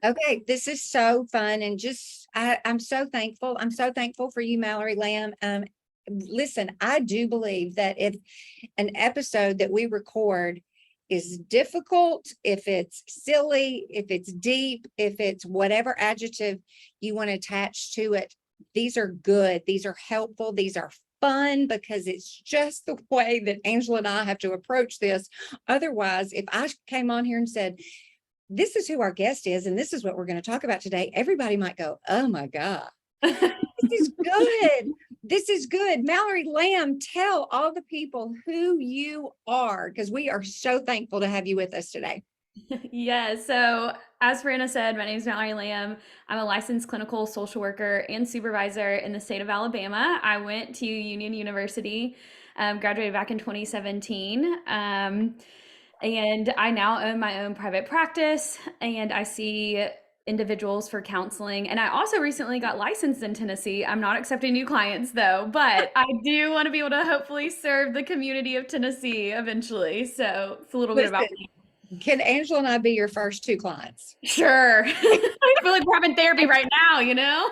Okay, this is so fun and I'm so thankful. I'm so thankful for you, Mallory Lamb. Listen, I do believe that if an episode that we record is difficult, if it's silly, if it's deep, if it's whatever adjective you want to attach to it, these are good. These are helpful. These are fun because it's just the way that Angela and I have to approach this. Otherwise, if I came on here and said, this is who our guest is, and this is what we're going to talk about today, everybody might go, oh my God, this is good. This is good. Mallory Lamb, tell all the people who you are, because we are so thankful to have you with us today. Yeah, so as Brianna said, my name is Mallory Lamb. I'm a licensed clinical social worker and supervisor in the state of Alabama. I went to Union University, graduated back in 2017. And I now own my own private practice and I see individuals for counseling. And I also recently got licensed in Tennessee. I'm not accepting new clients though, but I do want to be able to hopefully serve the community of Tennessee eventually. So it's a little bit about Listen, can Angela and I be your first two clients? sure. I feel like we're having therapy And, right now, you know?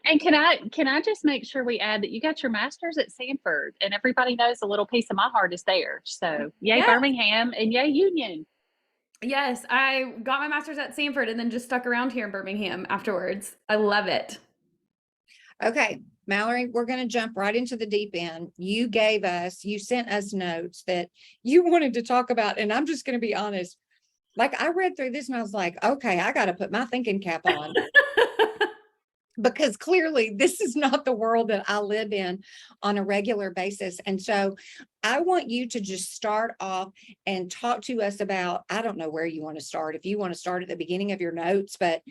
and can I just make sure we add that you got your master's at Sanford, and everybody knows a little piece of my heart is there. So yay Yeah. Birmingham and yay Union. Yes, I got my master's at Sanford and then just stuck around here in Birmingham afterwards. I love it. Okay, Mallory, we're going to jump right into the deep end. You sent us notes that you wanted to talk about, and I'm just going to be honest. Like I read through this and I was like, okay, I got to put my thinking cap on because clearly this is not the world that I live in on a regular basis. And so I want you to just start off and talk to us about, I don't know where you want to start, if you want to start at the beginning of your notes, but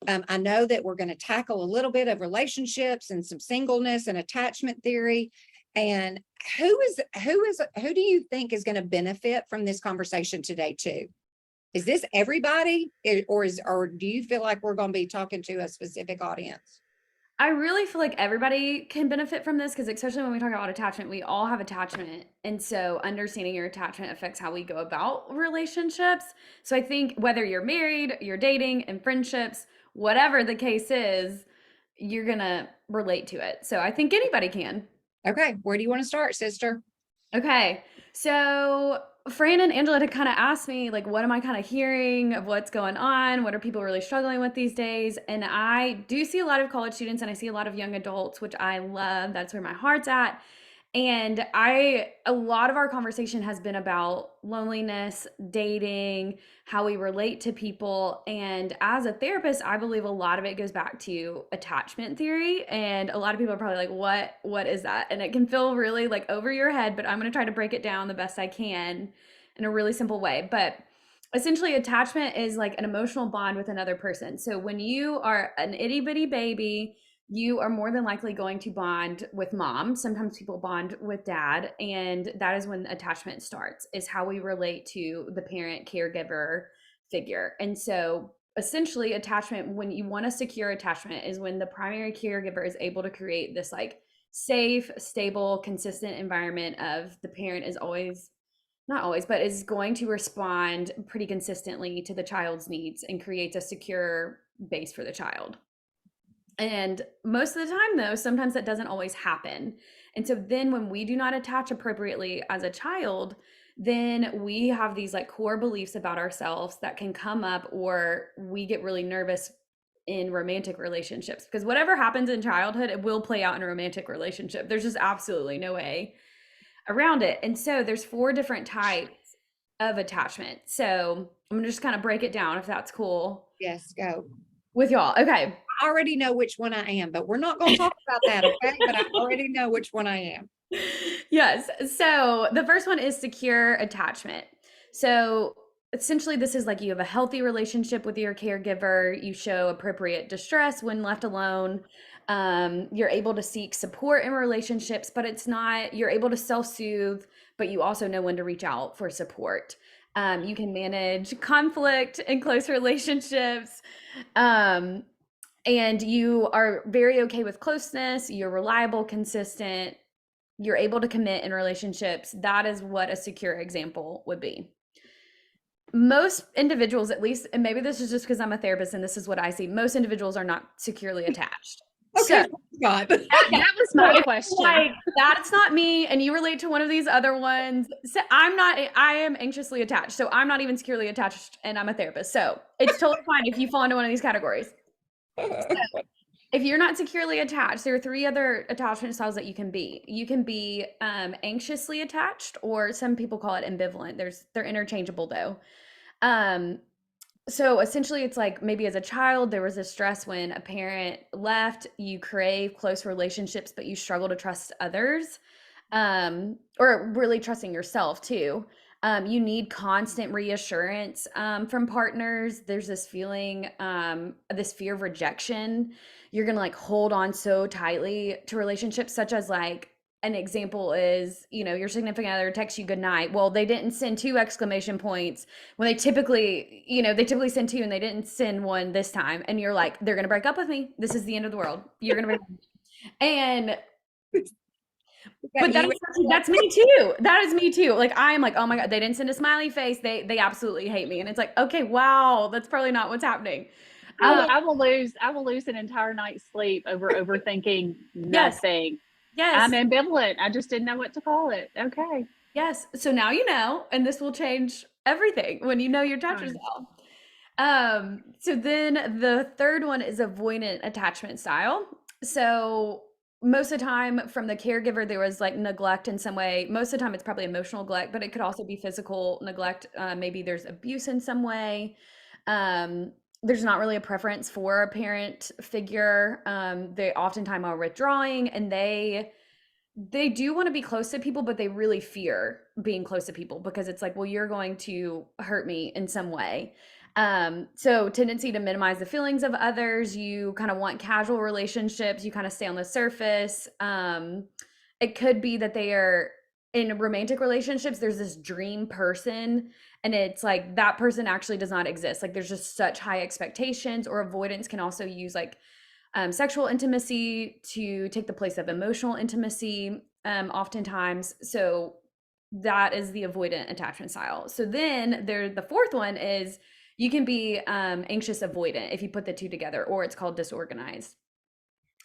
I know that we're going to tackle a little bit of relationships and some singleness and attachment theory. And who do you think is going to benefit from this conversation today too? Is this everybody, or do you feel like we're going to be talking to a specific audience? I really feel like everybody can benefit from this because, especially when we talk about attachment, we all have attachment. And so, understanding your attachment affects how we go about relationships. So, I think whether you're married, you're dating, and friendships, whatever the case is, you're going to relate to it. So, I think anybody can. Okay, where do you want to start, sister? Okay. So Fran and Angela had kind of asked me, like, what am I kind of hearing of what's going on? What are people really struggling with these days? And I do see a lot of college students and I see a lot of young adults, which I love. That's where my heart's at. And a lot of our conversation has been about loneliness, dating, how we relate to people. And as a therapist, I believe a lot of it goes back to attachment theory. And a lot of people are probably like, what is that? And it can feel really like over your head, but I'm going to try to break it down the best I can in a really simple way. But essentially, attachment is like an emotional bond with another person. So when you are an itty bitty baby, you are more than likely going to bond with mom. Sometimes people bond with dad, and that is when attachment starts, is how we relate to the parent caregiver figure. And so essentially, attachment, when you want a secure attachment, is when the primary caregiver is able to create this like safe, stable, consistent environment of the parent is always, not always, but is going to respond pretty consistently to the child's needs and creates a secure base for the child. And most of the time, though, sometimes that doesn't always happen. And so then when we do not attach appropriately as a child, then we have these like core beliefs about ourselves that can come up, or we get really nervous in romantic relationships because whatever happens in childhood, it will play out in a romantic relationship. There's just absolutely no way around it. And so there's four different types of attachment. So I'm gonna just kind of break it down if that's cool Yes, go. with y'all. Okay. I already know which one I am, but we're not going to talk about that, okay? But I already know which one I am. Yes. So the first one is secure attachment. So essentially, this is like you have a healthy relationship with your caregiver, you show appropriate distress when left alone. You're able to seek support in relationships, but it's not, you're able to self soothe, but you also know when to reach out for support. You can manage conflict in close relationships. Um, and you are very okay with closeness, you're reliable, consistent, you're able to commit in relationships. That is what a secure example would be. most individuals, at least, and maybe this is just because I'm a therapist and this is what I see, most individuals are not securely attached. Okay, So God. That was so my if you're question. like, that's not me, and you relate to one of these other ones. So I am anxiously attached. So I'm not even securely attached, and I'm a therapist. So it's totally fine if you fall into one of these categories. If you're not securely attached, there are 3 other attachment styles that you can be. You can be anxiously attached, or some people call it ambivalent. They're interchangeable though. Um, so essentially, it's like maybe as a child, there was a stress when a parent left, you crave close relationships, but you struggle to trust others, or really trusting yourself too. You need constant reassurance from partners. There's this feeling, this fear of rejection. You're going to like hold on so tightly to relationships, such as like, an example is, your significant other texts you good night. Well, they didn't send 2 exclamation points when they typically send 2 and they didn't send 1 this time. And you're like, they're going to break up with me. This is the end of the world. You're going to break and but that's me too. That is me too. Like I am like, oh my God, they didn't send a smiley face. They absolutely hate me. And it's like, okay, wow, that's probably not what's happening. I will lose an entire night's sleep over overthinking Yes. nothing. Yes. I'm ambivalent. I just didn't know what to call it. Okay. Yes. So now you know, and this will change everything when you know your attachment style. So then the third one is avoidant attachment style. So most of the time from the caregiver, there was like neglect in some way. Most of the time it's probably emotional neglect, but it could also be physical neglect. Maybe there's abuse in some way. There's not really a preference for a parent figure. They oftentimes are withdrawing, and they do want to be close to people, but they really fear being close to people because it's like, well, you're going to hurt me in some way. So tendency to minimize the feelings of others. You kind of want casual relationships. You kind of stay on the surface. It could be that they are in romantic relationships. There's this dream person, and it's like that person actually does not exist. Like there's just such high expectations. Or avoidance can also use like sexual intimacy to take the place of emotional intimacy, oftentimes. So that is the avoidant attachment style. So then the fourth one is you can be anxious avoidant if you put the 2 together, or it's called disorganized.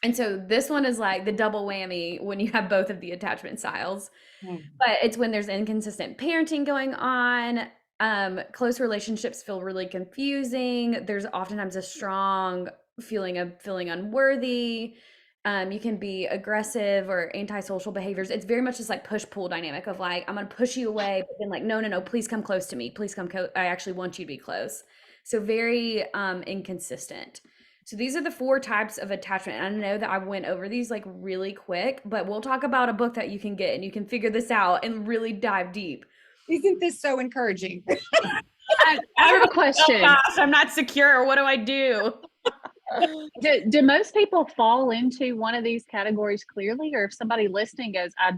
And so this one is like the double whammy when you have both of the attachment styles. But it's when there's inconsistent parenting going on. Close relationships feel really confusing. There's oftentimes a strong feeling of feeling unworthy. You can be aggressive or antisocial behaviors. It's very much just like push-pull dynamic of like, I'm going to push you away, but then like, no, please come close to me. Please come I actually want you to be close. So very inconsistent. So these are the 4 types of attachment. And I know that I went over these like really quick, but we'll talk about a book that you can get and you can figure this out and really dive deep. Isn't this so encouraging? I have a question. Oh gosh, I'm not secure. What do I do? Do most people fall into one of these categories clearly, or if somebody listening goes, I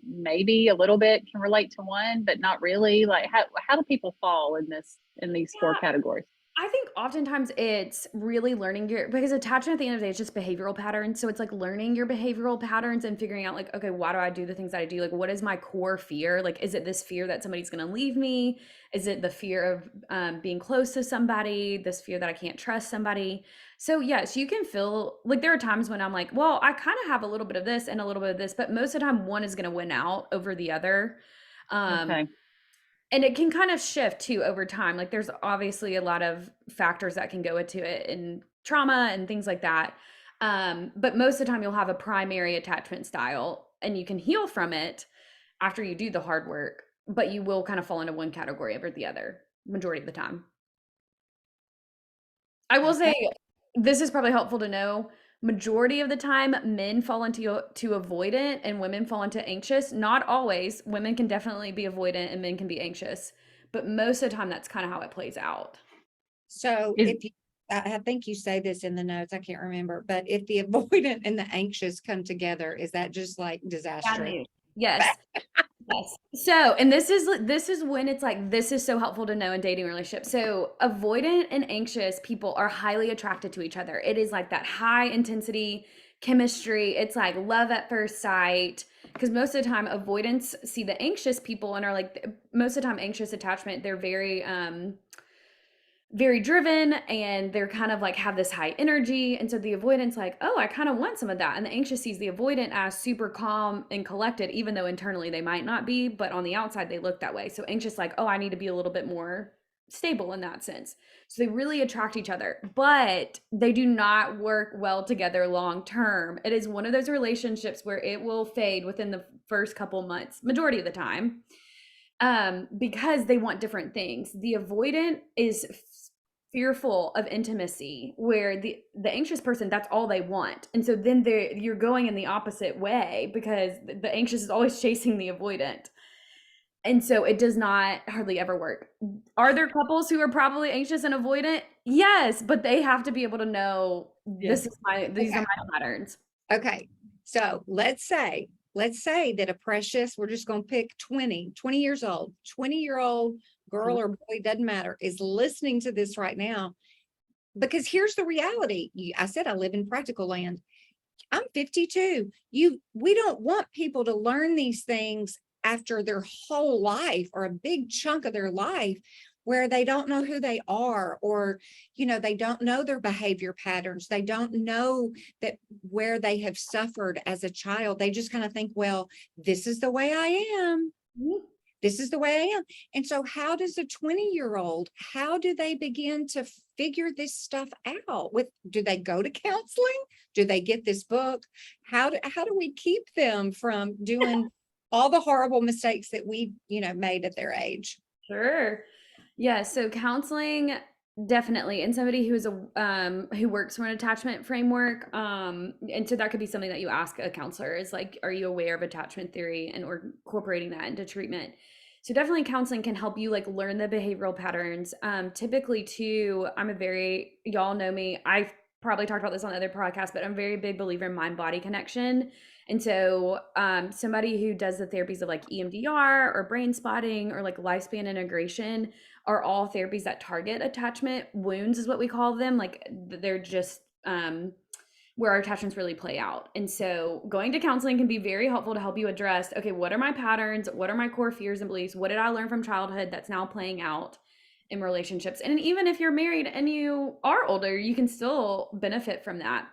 maybe a little bit can relate to one, but not really? Like how do people fall in these 4 categories? I think oftentimes it's really learning because attachment at the end of the day is just behavioral patterns. So it's like learning your behavioral patterns and figuring out like, okay, why do I do the things that I do? Like, what is my core fear? Like, is it this fear that somebody's going to leave me? Is it the fear of being close to somebody? This fear that I can't trust somebody? So yes, you can feel like there are times when I'm like, well, I kind of have a little bit of this and a little bit of this, but most of the time one is going to win out over the other. Okay. And it can kind of shift too over time. Like there's obviously a lot of factors that can go into it and trauma and things like that. But most of the time you'll have a primary attachment style and you can heal from it after you do the hard work, but you will kind of fall into one category over the other majority of the time. I will say this is probably helpful to know. Majority of the time, men fall into avoidant and women fall into anxious. Not always. Women can definitely be avoidant and men can be anxious. But most of the time, that's kind of how it plays out. So I think you say this in the notes, I can't remember, but if the avoidant and the anxious come together, is that just like disastrous? Yes. Yes. So, and this is when it's like, this is so helpful to know in dating relationships. So avoidant and anxious people are highly attracted to each other. It is like that high intensity chemistry. It's like love at first sight. because most of the time avoidance see the anxious people and are like, most of the time anxious attachment, they're very driven, and they're kind of like have this high energy. And so the avoidance like, oh, I kind of want some of that. And the anxious sees the avoidant as super calm and collected, even though internally they might not be, but on the outside they look that way. So anxious like, oh, I need to be a little bit more stable in that sense. So they really attract each other, but they do not work well together long term. It is one of those relationships where it will fade within the first couple months, majority of the time, because they want different things. The avoidant is fearful of intimacy, where the anxious person, that's all they want. And so then you're going in the opposite way, because the anxious is always chasing the avoidant. And so it does not hardly ever work. Are there couples who are probably anxious and avoidant? Yes, but they have to be able to know these Okay. are my patterns. Okay. So let's say that a precious, we're just going to pick 20 years old, 20-year-old girl or boy, doesn't matter, is listening to this right now. Because here's the reality. I said, I live in practical land. I'm 52. We don't want people to learn these things after their whole life, or a big chunk of their life, where they don't know who they are, or, they don't know their behavior patterns. They don't know that where they have suffered as a child. They just kind of think, well, this is the way I am. This is the way I am. And so how does a 20-year-old, how do they begin to figure this stuff out? Do they go to counseling? Do they get this book? How do we keep them from doing all the horrible mistakes that we, made at their age? Sure. Yeah, so counseling definitely, and somebody who is who works from an attachment framework, and so that could be something that you ask a counselor, is like, are you aware of attachment theory, and or incorporating that into treatment? So definitely counseling can help you like learn the behavioral patterns. Typically too, y'all know me, I've probably talked about this on other podcasts, but I'm a very big believer in mind-body connection. And so somebody who does the therapies of like EMDR or brain spotting or like lifespan integration are all therapies that target attachment wounds, is what we call them. Like they're just where our attachments really play out. And so going to counseling can be very helpful to help you address, okay, what are my patterns? What are my core fears and beliefs? What did I learn from childhood that's now playing out in relationships? And even if you're married and you are older, you can still benefit from that.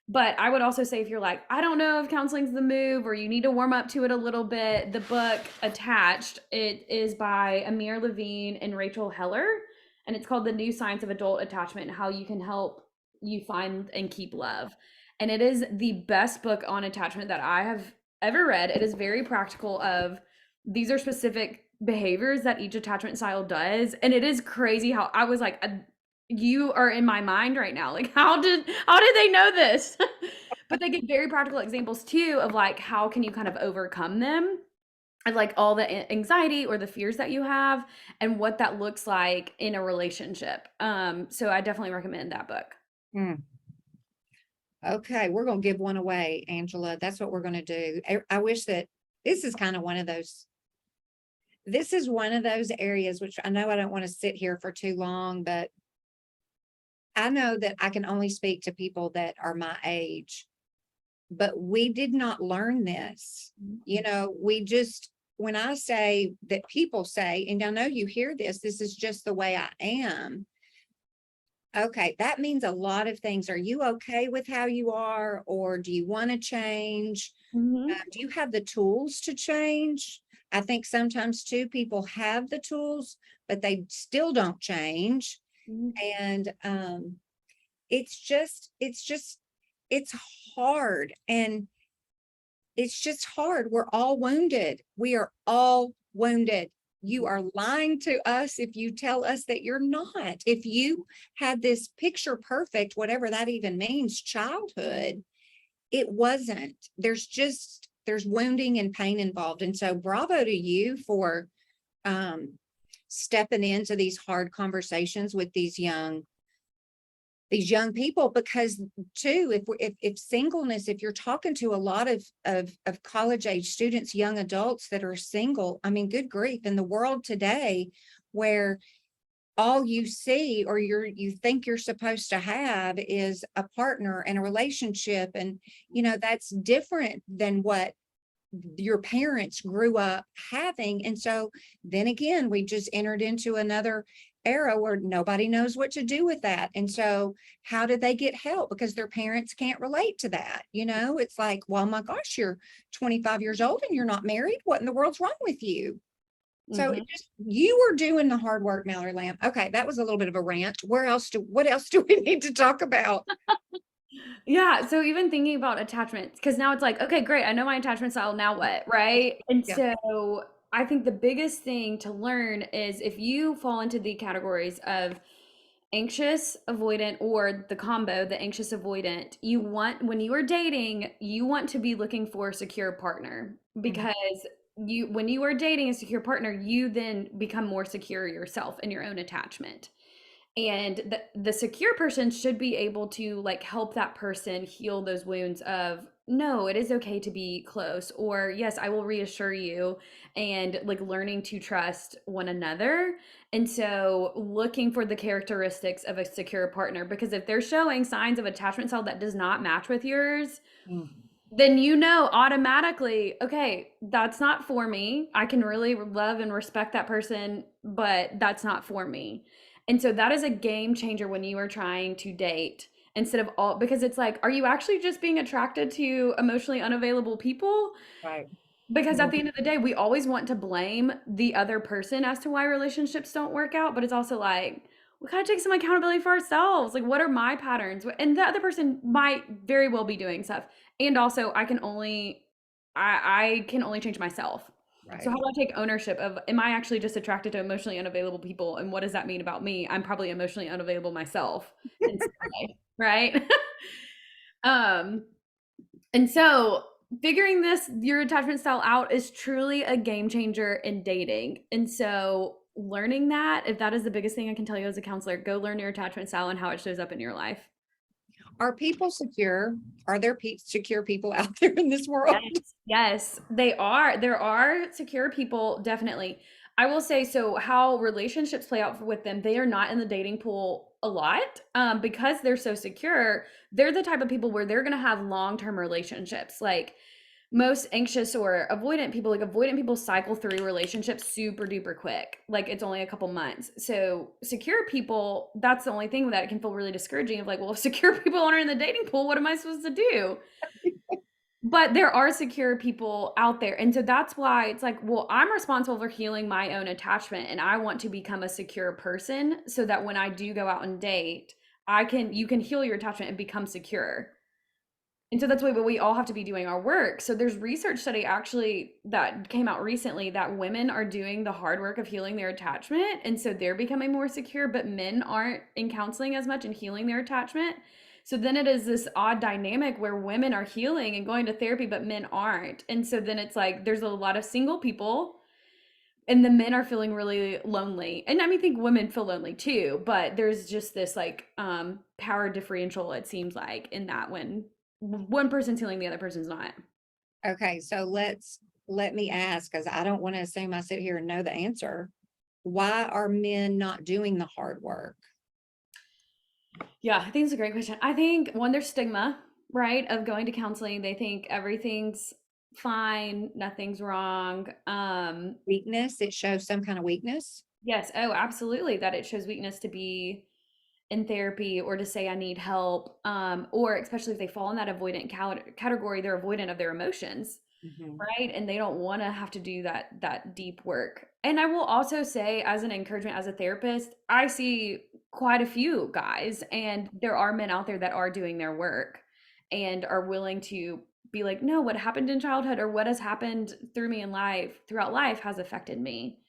But I would also say, if you're like, I don't know if counseling's the move, or you need to warm up to it a little bit, the book Attached, it is by Amir Levine and Rachel Heller, and it's called The New Science of Adult Attachment and How You Can Help You Find and Keep Love. And it is the best book on attachment that I have ever read. It is very practical of, these are specific behaviors that each attachment style does. And it is crazy how I was like, you are in my mind right now. Like, how did they know this? But they give very practical examples too of like, how can you kind of overcome them, and like all the anxiety or the fears that you have, and what that looks like in a relationship. So I definitely recommend that book. Okay, we're going to give one away, Angela. That's what we're going to do. I wish that this is kind of one of those. This is one of those areas, which I know I don't want to sit here for too long, but I know that I can only speak to people that are my age, but we did not learn this. When I say that, people say, and I know you hear this is just the way I am. Okay, that means a lot of things. Are you okay with how you are, or do you want to change? Do you have the tools to change? I think sometimes too, people have the tools, but they still don't change. And it's hard, and it's just hard. We're all wounded. We are all wounded. You are lying to us if you tell us that you're not. If you had this picture perfect, whatever that even means, childhood, it wasn't. There's wounding and pain involved. And so bravo to you for stepping into these hard conversations with these young people, because too, if singleness, if you're talking to a lot of college age students, young adults that are single, I mean, good grief, in the world today, where all you see, or you think you're supposed to have, is a partner and a relationship, and that's different than what your parents grew up having. And so then again, we just entered into another era where nobody knows what to do with that. And so how do they get help? Because their parents can't relate to that. It's like, well, my gosh, you're 25 years old and you're not married. What in the world's wrong with you? So you were doing the hard work, Mallory Lamm. Okay, that was a little bit of a rant. What else do we need to talk about? Yeah, so even thinking about attachments, because now it's like, okay, great, I know my attachment style, now what, right? And Yeah. so I think the biggest thing to learn is if you fall into the categories of anxious, avoidant, or the combo, the anxious avoidant, when you are dating, you want to be looking for a secure partner because when you are dating a secure partner, you then become more secure yourself in your own attachment. And the secure person should be able to like help that person heal those wounds of, no, it is okay to be close, or yes, I will reassure you, and like learning to trust one another. And so looking for the characteristics of a secure partner, because if they're showing signs of attachment style that does not match with yours, then automatically, okay, that's not for me. I can really love and respect that person, but that's not for me. And so that is a game changer when you are trying to date, instead of all, because it's like, are you actually just being attracted to emotionally unavailable people? Right. Because at the end of the day, we always want to blame the other person as to why relationships don't work out, but it's also like, we gotta take some accountability for ourselves. Like, what are my patterns? And the other person might very well be doing stuff. And also, I can only change myself. So how Right. do I take ownership of, am I actually just attracted to emotionally unavailable people? And what does that mean about me? I'm probably emotionally unavailable myself instead, right? um, and so figuring your attachment style out is truly a game changer in dating. And so learning that, if that is the biggest thing I can tell you as a counselor, go learn your attachment style and how it shows up in your life. Are people secure? Are there secure people out there in this world? Yes, they are. There are secure people, definitely. I will say, so how relationships play out with them, they are not in the dating pool a lot, because they're so secure. They're the type of people where they're going to have long-term relationships. Like most anxious or avoidant people cycle through relationships super duper quick. Like it's only a couple months. So secure people, that's the only thing that it can feel really discouraging of like, well, if secure people aren't in the dating pool, what am I supposed to do? But there are secure people out there. And so that's why it's like, well, I'm responsible for healing my own attachment and I want to become a secure person so that when I do go out and date, you can heal your attachment and become secure. And so that's why we all have to be doing our work. So there's research study actually that came out recently that women are doing the hard work of healing their attachment. And so they're becoming more secure, but men aren't in counseling as much and healing their attachment. So then it is this odd dynamic where women are healing and going to therapy, but men aren't. And so then it's like there's a lot of single people and the men are feeling really lonely. And I mean, I think women feel lonely too, but there's just this like power differential, it seems like, in that when one person's healing, the other person's not. Okay, so let me ask, because I don't want to assume I sit here and know the answer. Why are men not doing the hard work? Yeah, I think it's a great question. I think one, there's stigma, right, of going to counseling. They think everything's fine, nothing's wrong. Weakness? It shows some kind of weakness? Yes, oh, absolutely, that it shows weakness to be in therapy or to say I need help, or especially if they fall in that avoidant category, they're avoidant of their emotions, right? And they don't want to have to do that deep work. And I will also say, as an encouragement, as a therapist, I see quite a few guys, and there are men out there that are doing their work and are willing to be like, no, what happened in childhood or what has happened throughout life has affected me.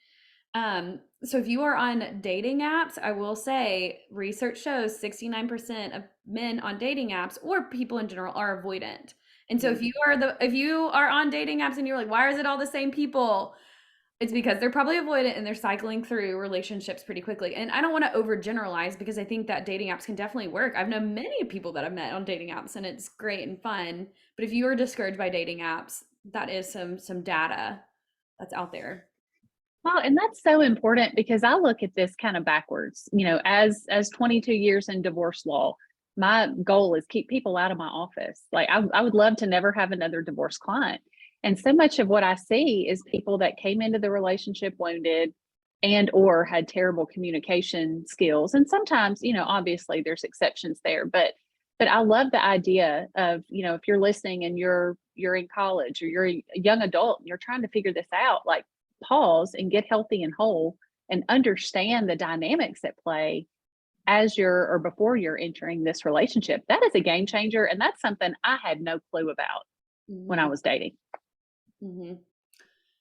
So if you are on dating apps, I will say research shows 69% of men on dating apps or people in general are avoidant. And so if you are on dating apps and you're like, why is it all the same people? It's because they're probably avoidant and they're cycling through relationships pretty quickly. And I don't want to overgeneralize because I think that dating apps can definitely work. I've known many people that I've met on dating apps and it's great and fun. But if you are discouraged by dating apps, that is some data that's out there. Well, and that's so important because I look at this kind of backwards. As 22 years in divorce law, my goal is keep people out of my office. Like I would love to never have another divorce client. And so much of what I see is people that came into the relationship wounded and or had terrible communication skills. And sometimes, obviously there's exceptions there, but I love the idea of, if you're listening and you're in college or you're a young adult and you're trying to figure this out, like pause and get healthy and whole and understand the dynamics at play as you're or before you're entering this relationship. That is a game changer. And that's something I had no clue about when I Mhm. was dating. Mhm.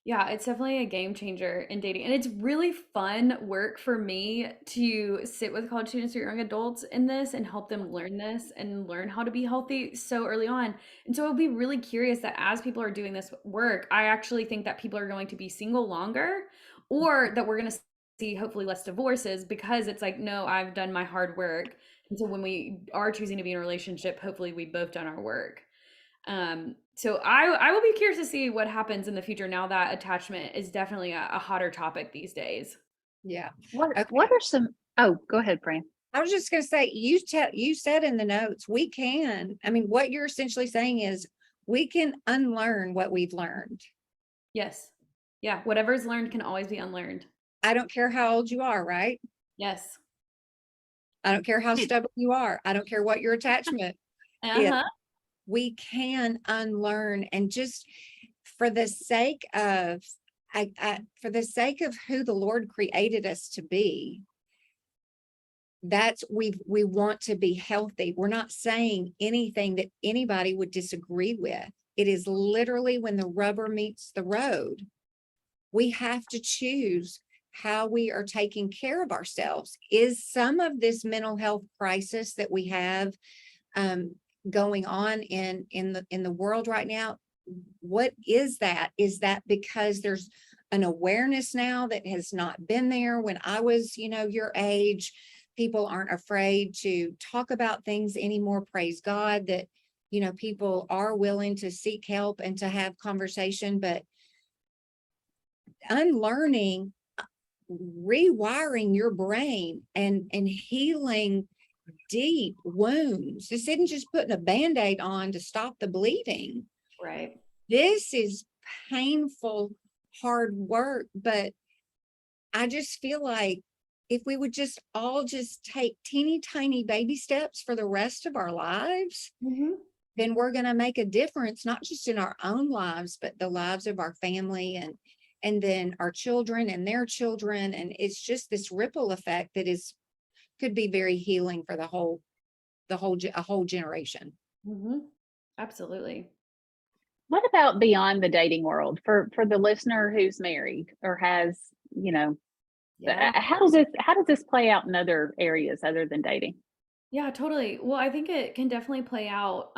Yeah, it's definitely a game changer in dating. And it's really fun work for me to sit with college students or young adults in this and help them learn this and learn how to be healthy so early on. And so I'll be really curious that as people are doing this work, I actually think that people are going to be single longer, or that we're going to see hopefully less divorces, because it's like, no, I've done my hard work. And so when we are choosing to be in a relationship, hopefully we've both done our work. So I will be curious to see what happens in the future now that attachment is definitely a hotter topic these days. Yeah. What are some, oh, go ahead, Fran. I was just gonna say, you said in the notes, we can, I mean, what you're essentially saying is we can unlearn what we've learned. Yes. Yeah, whatever's learned can always be unlearned. I don't care how old you are, right? Yes. I don't care how stubborn you are. I don't care what your attachment is. Uh-huh. We can unlearn, and just for the sake of, for the sake of who the Lord created us to be, that's we want to be healthy. We're not saying anything that anybody would disagree with. It is literally when the rubber meets the road, we have to choose how we are taking care of ourselves. Is some of this mental health crisis that we have going on in the world right now, what is that? Is that because there's an awareness now that has not been there when I was, your age? People aren't afraid to talk about things anymore. Praise God that, people are willing to seek help and to have conversation. But unlearning, rewiring your brain and healing deep wounds. This isn't just putting a band-aid on to stop the bleeding. Right. This is painful, hard work, but I just feel like if we would just all just take teeny tiny baby steps for the rest of our lives, Mm-hmm. then we're going to make a difference, not just in our own lives, but the lives of our family and then our children and their children. And it's just this ripple effect that could be very healing for a whole generation. Mm-hmm. Absolutely. What about beyond the dating world for the listener who's married or has, Yeah. how does this play out in other areas other than dating? Yeah, totally. Well, I think it can definitely play out.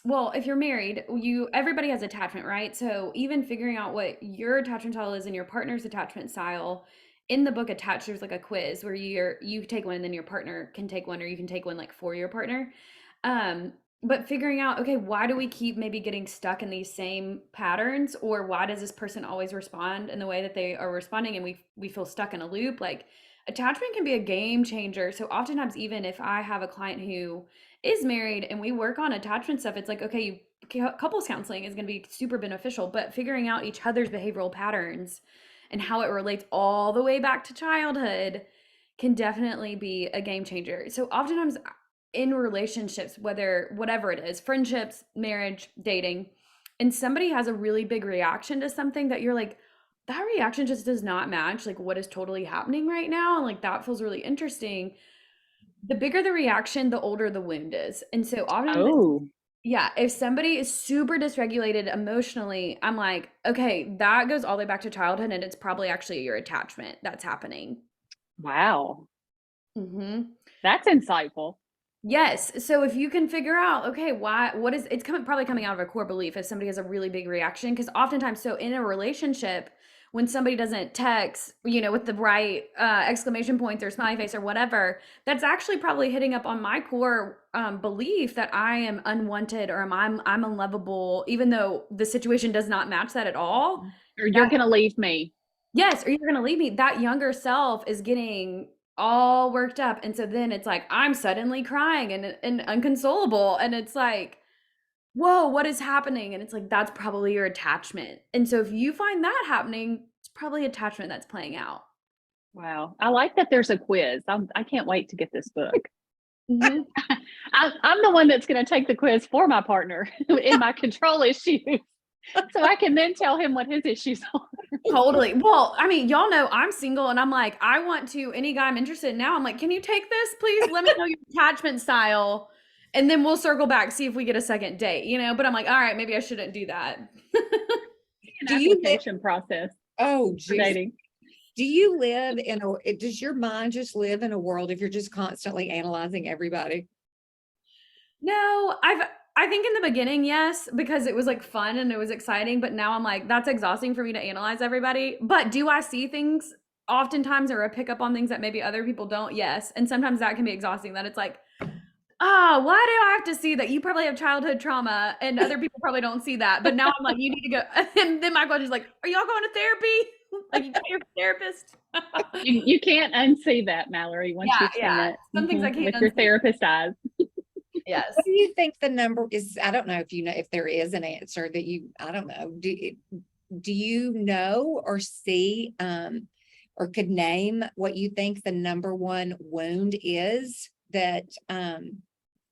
Well, if you're married, everybody has attachment, right? So even figuring out what your attachment style is and your partner's attachment style. In the book Attached, there's like a quiz where you take one and then your partner can take one, or you can take one like for your partner. Um, but figuring out, okay, why do we keep maybe getting stuck in these same patterns, or why does this person always respond in the way that they are responding, and we feel stuck in a loop? Like, attachment can be a game changer. So oftentimes, even if I have a client who is married and we work on attachment stuff, it's like, okay, couples counseling is going to be super beneficial, but figuring out each other's behavioral patterns and how it relates all the way back to childhood can definitely be a game changer. So oftentimes in relationships, whatever it is, friendships, marriage, dating, and somebody has a really big reaction to something that you're like, that reaction just does not match like what is totally happening right now, and like that feels really interesting. The bigger the reaction, the older the wound is. And so often, Oh, yeah, if somebody is super dysregulated emotionally, I'm like, okay, that goes all the way back to childhood, and it's probably actually your attachment that's happening. wow. Mm-hmm. That's insightful. Yes. So if you can figure out, okay, what is, it's probably coming out of a core belief if somebody has a really big reaction. Because oftentimes, so in a relationship, when somebody doesn't text, with the right exclamation points or smiley face or whatever, that's actually probably hitting up on my core belief that I am unwanted, or I'm unlovable, even though the situation does not match that at all. Or you're going to leave me. Yes, or you're gonna leave me. That younger self is getting all worked up. And so then it's like I'm suddenly crying and inconsolable. And it's like, whoa, what is happening? And it's like, that's probably your attachment. And so if you find that happening, it's probably attachment that's playing out. Wow. I like that there's a quiz. I can't wait to get this book. Mhm. I'm the one that's going to take the quiz for my partner in my control issues. So I can then tell him what his issues are. Totally. Well, I mean, y'all know I'm single and I'm like, I want to, any guy I'm interested in now, I'm like, can you take this, please? Let me know your attachment style. And then we'll circle back, see if we get a second date, you know? But I'm like, all right, maybe I shouldn't do that. An Do you live? application process Oh, for Jesus. dating. Do you live in does your mind just live in a world if you're just constantly analyzing everybody? No, I think in the beginning, yes, because it was like fun and it was exciting, but now I'm like, that's exhausting for me to analyze everybody. But do I see things oftentimes or I pick up on things that maybe other people don't? Yes. And sometimes that can be exhausting that it's like, oh, why do I have to see that? You probably have childhood trauma and other people probably don't see that. But now I'm like, you need to go. And then my question is like, are y'all going to therapy? Like you got your therapist? You can't unsee that, Mallory, once Yeah, you've seen yeah. it. Some things I can't With your unsee. therapist eyes. Yes. What do you think the number is? I don't know if you know if there is an answer that I don't know. Do you know or see or could name what you think the number one wound is that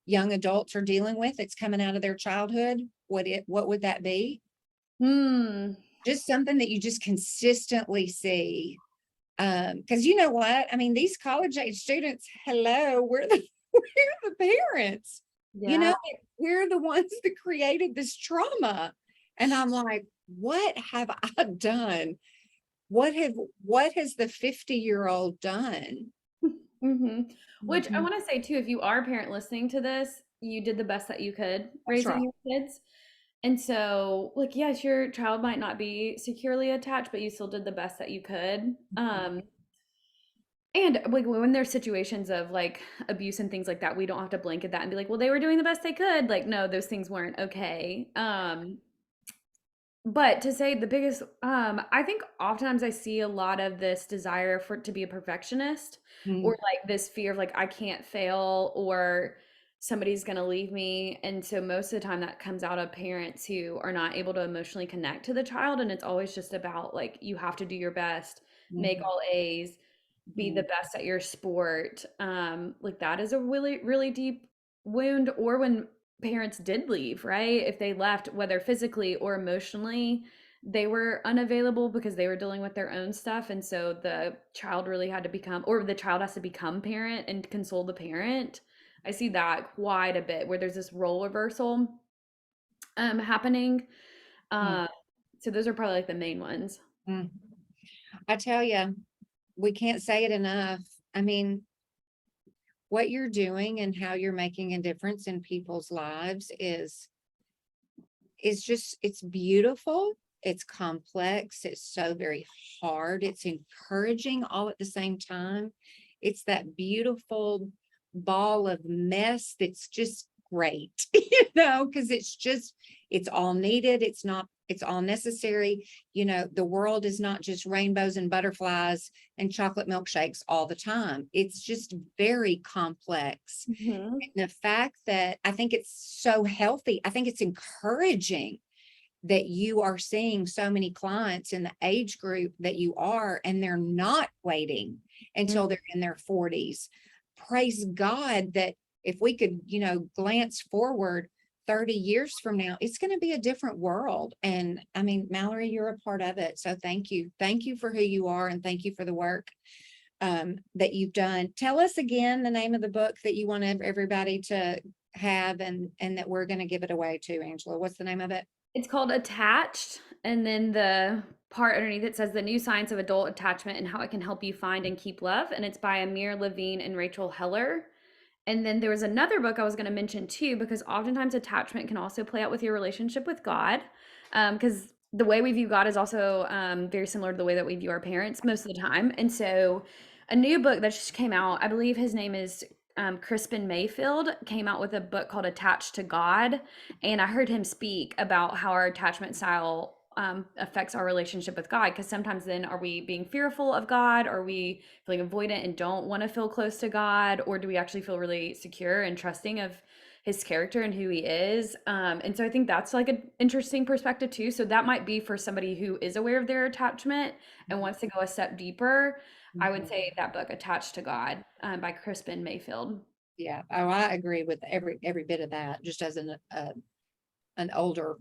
young adults are dealing with? It's coming out of their childhood. What would that be? Hmm. Just something that you just consistently see. Because you know what? I mean, these college age students, hello, we're the we're the parents. You Yeah. know, we're the ones that created this trauma. And I'm like, what have I done? What has the 50-year-old done? Hmm. Which I Mhm. want to say too, if you are a parent listening to this, you did the best that you could That's right. raising your kids. And so, like, yes, your child might not be securely attached, but you still did the best that you could. And like when there's situations of like abuse and things like that, we don't have to blanket that and be like, well, they were doing the best they could. Like, no, those things weren't okay. But to say the biggest, I think oftentimes I see a lot of this desire for to be a perfectionist or Mhm. like this fear of like I can't fail or somebody's gonna leave me. And so most of the time that comes out of parents who are not able to emotionally connect to the child. And it's always just about like you have to do your best, make Mhm. all A's, be the Mhm. best at your sport. Like that is a really, really deep wound. Or when parents did leave, right? If they left, whether physically or emotionally, they were unavailable because they were dealing with their own stuff. And so the child really had to become, or the child has to become parent and console the parent. I see that quite a bit where there's this role reversal happening. Mhm. Uh, so those are probably like the main ones. Mhm. I tell you, we can't say it enough. I mean, what you're doing and how you're making a difference in people's lives is just it's beautiful, it's complex, it's so very hard, it's encouraging all at the same time. It's that beautiful ball of mess that's just great, because it's all needed, it's all necessary. The world is not just rainbows and butterflies and chocolate milkshakes all the time. It's just very complex. Mhm. And the fact that I think it's so healthy, I think it's encouraging that you are seeing so many clients in the age group that you are, and they're not waiting until they're in their 40s. Praise God that if we could, glance forward 30 years from now, it's going to be a different world. And I mean, Mallory, you're a part of it. So thank you. Thank you for who you are. And thank you for the work that you've done. Tell us again the name of the book that you want everybody to have and that we're going to give it away to, Angela. What's the name of it? It's called Attached, and then the part underneath it says The New Science of Adult Attachment and How It Can Help You Find and Keep Love, and it's by Amir Levine and Rachel Heller. And then there was another book I was going to mention too, because oftentimes attachment can also play out with your relationship with God, because the way we view God is also very similar to the way that we view our parents most of the time. And so, a new book that just came out, I believe his name is Crispin Mayfield, came out with a book called Attached to God. And I heard him speak about how our attachment style affects our relationship with God. Because sometimes then are we being fearful of God? Are we feeling avoidant and don't want to feel close to God? Or do we actually feel really secure and trusting of his character and who he is. And so I think that's like an interesting perspective too. So that might be for somebody who is aware of their attachment and wants to go a step deeper. I would say that book, Attached to God, by Crispin Mayfield. Yeah, oh, I agree with every bit of that, just as an older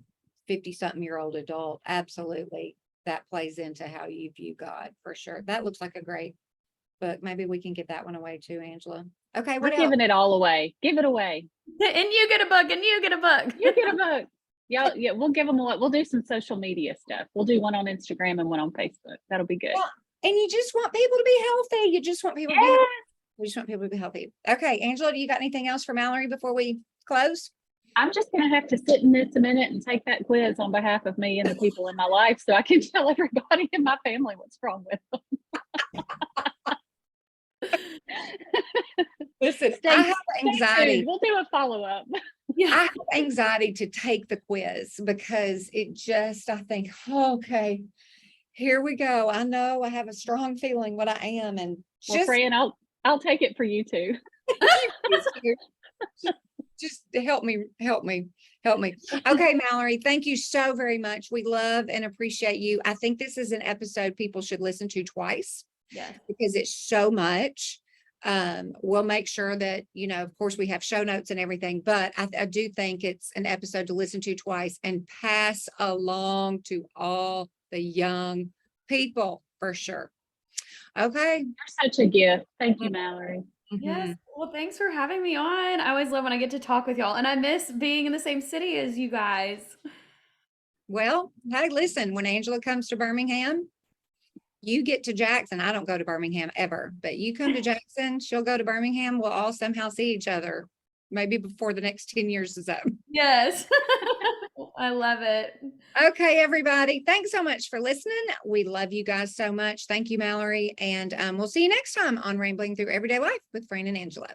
50-something-year-old adult, absolutely. That plays into how you view God for sure. That looks like a great book. Maybe we can give that one away too, Angela. Okay, We're what else? giving it all away. Give it away. And you get a book, and you get a book. You get a book. Yeah, yeah, we'll give them a lot. We'll do some social media stuff. We'll do one on Instagram and one on Facebook. That'll be good. Well, and you just want people to be healthy. You just want people to be healthy. We just want people to be healthy. Okay, Angela, do you got anything else for Mallory before we close? I'm just going to have to sit in this a minute and take that quiz on behalf of me and the people in my life so I can tell everybody in my family what's wrong with them. Listen, Stay- I have Stay anxiety. tuned. We'll do a follow-up. I have anxiety to take the quiz because it just, I think, oh, okay, here we go. I know I have a strong feeling what I am, and Well, just, Fran, I'll take it for you too. just help me. Okay, Mallory, thank you so very much. We love and appreciate you. I think this is an episode people should listen to twice Yes. because it's so much. We'll make sure that, of course, we have show notes and everything, but I do think it's an episode to listen to twice and pass along to all the young people for sure. Okay. You're such a gift. Thank you, Mallory. Yes. Well, thanks for having me on. I always love when I get to talk with y'all, and I miss being in the same city as you guys. Well, hey, listen, when Angela comes to Birmingham, you get to Jackson. I don't go to Birmingham ever, but you come to Jackson, she'll go to Birmingham. We'll all somehow see each other, maybe before the next 10 years is up. Yes. I love it. Okay, everybody. Thanks so much for listening. We love you guys so much. Thank you, Mallory. And we'll see you next time on Rambling Through Everyday Life with Fran and Angela.